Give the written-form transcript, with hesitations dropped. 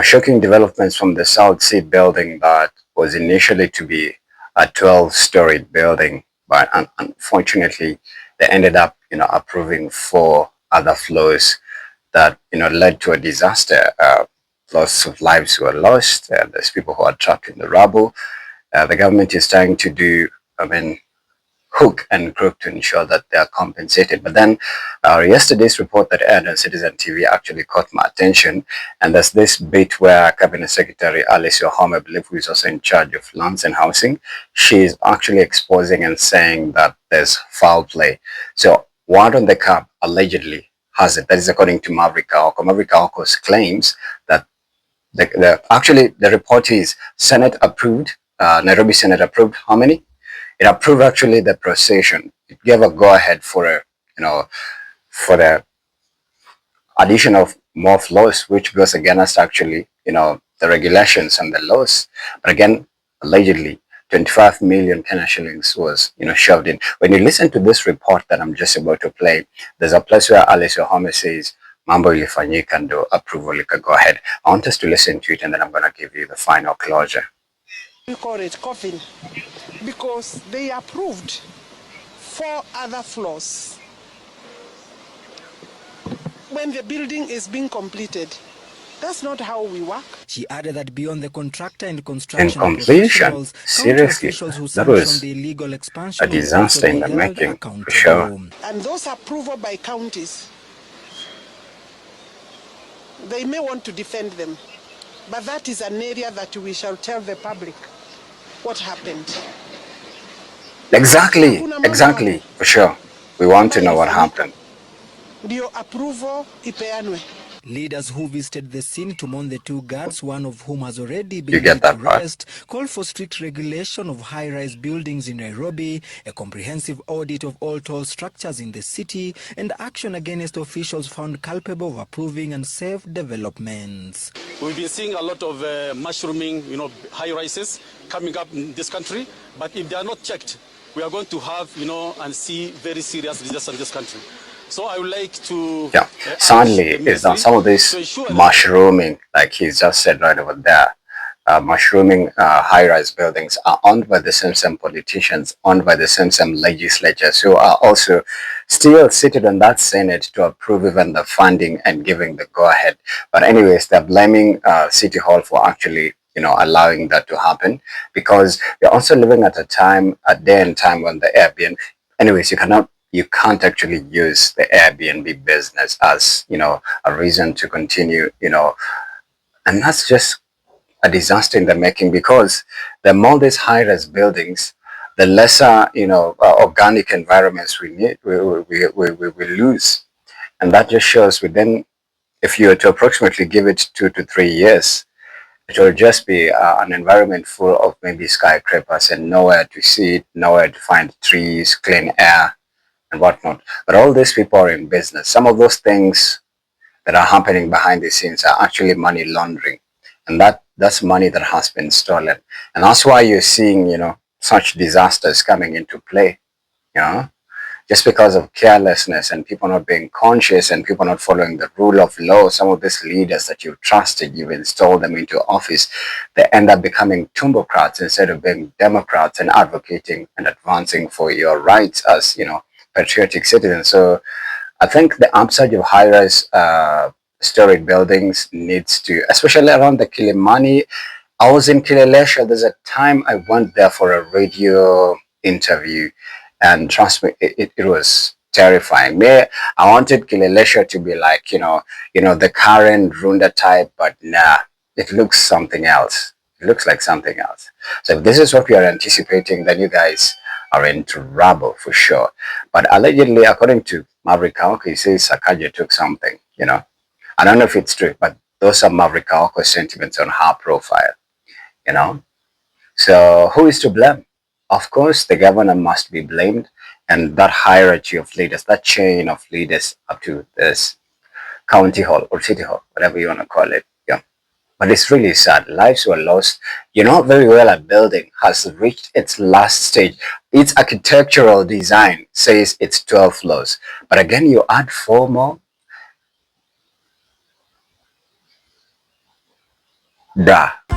Shocking developments from the South Sea building that was initially to be a 12-story building, but unfortunately, they ended up, approving 4 other floors that, led to a disaster. Lots of lives were lost. There's people who are trapped in the rubble. The government is trying to do, I mean, hook and crook to ensure that they are compensated. But then yesterday's report that aired on Citizen TV actually caught my attention. And there's this bit where Cabinet Secretary Alice Wahome, I believe, who is also in charge of lands and housing, she's actually exposing and saying that there's foul play. So word on the cap allegedly has it, that is according to Maverick Aoko. Maverick Aoko's claims that actually the report is Senate approved, Nairobi Senate approved how many? It approved actually the procession. It gave a go-ahead for for the addition of more floors, which goes against actually, the regulations and the laws. But again, allegedly, 25 million Kenya shillings was, shoved in. When you listen to this report that I'm just about to play, there's a place where Alice Wahome says, Mambo ilifanyika ndo approval go ahead. I want us to listen to it and then I'm going to give you the final closure. We call it coffin because they approved 4 other floors when the building is being completed. That's not how we work. She added that beyond the contractor and construction completion, seriously, that was the illegal expansion a disaster in the making, for sure. And those approval by counties, they may want to defend them, but that is an area that we shall tell the public what happened. Exactly, for sure. We want to know what happened. Ndio approval ipeanwe. Leaders who visited the scene to mourn the 2 guards, one of whom has already been laid to rest, called for strict regulation of high-rise buildings in Nairobi, a comprehensive audit of all tall structures in the city, and action against officials found culpable of approving unsafe developments. We've been seeing a lot of mushrooming, high-rises coming up in this country, but if they are not checked, we are going to have, and see very serious disasters in this country. So I would like to... Yeah, sadly, is that some of this mushrooming, like he's just said right over there, mushrooming high-rise buildings are owned by the same politicians, owned by the same legislatures who are also still seated on that Senate to approve even the funding and giving the go-ahead. But anyways, they're blaming City Hall for actually, allowing that to happen because we're also living at a day and time when the Airbnb... Anyways, you can't actually use the Airbnb business as, a reason to continue, and that's just a disaster in the making because the more these high-rise buildings, the lesser, organic environments we need, we lose. And that just shows within, if you were to approximately give it 2 to 3 years, it will just be an environment full of maybe skyscrapers and nowhere to sit, nowhere to find trees, clean air, and whatnot. But all these people are in business. Some of those things that are happening behind the scenes are actually money laundering. And that's money that has been stolen. And that's why you're seeing, such disasters coming into play, just because of carelessness and people not being conscious and people not following the rule of law. Some of these leaders that you've trusted, you've installed them into office, they end up becoming tumbocrats instead of being democrats and advocating and advancing for your rights as, patriotic citizens. So I think the upsurge of high-rise storied buildings needs to, especially around the Kilimani. I was in Kilelesha. There's a time I went there for a radio interview, and trust me, it was terrifying. I wanted Kilelesha to be like, the Karen Runda type, but nah, it looks something else. It looks like something else. So if this is what we are anticipating, then you guys are in trouble for sure. But allegedly, according to Maverick Aoko, he says Sakaja took something, I don't know if it's true, but those are Maverick Aoko's sentiments on her profile, So who is to blame? Of course, the governor must be blamed, and that hierarchy of leaders, that chain of leaders up to this county hall or city hall, whatever you want to call it. But it's really sad. Lives were lost. You know very well a building has reached its last stage. Its architectural design says it's 12 floors. But again, you add 4 more. Bra.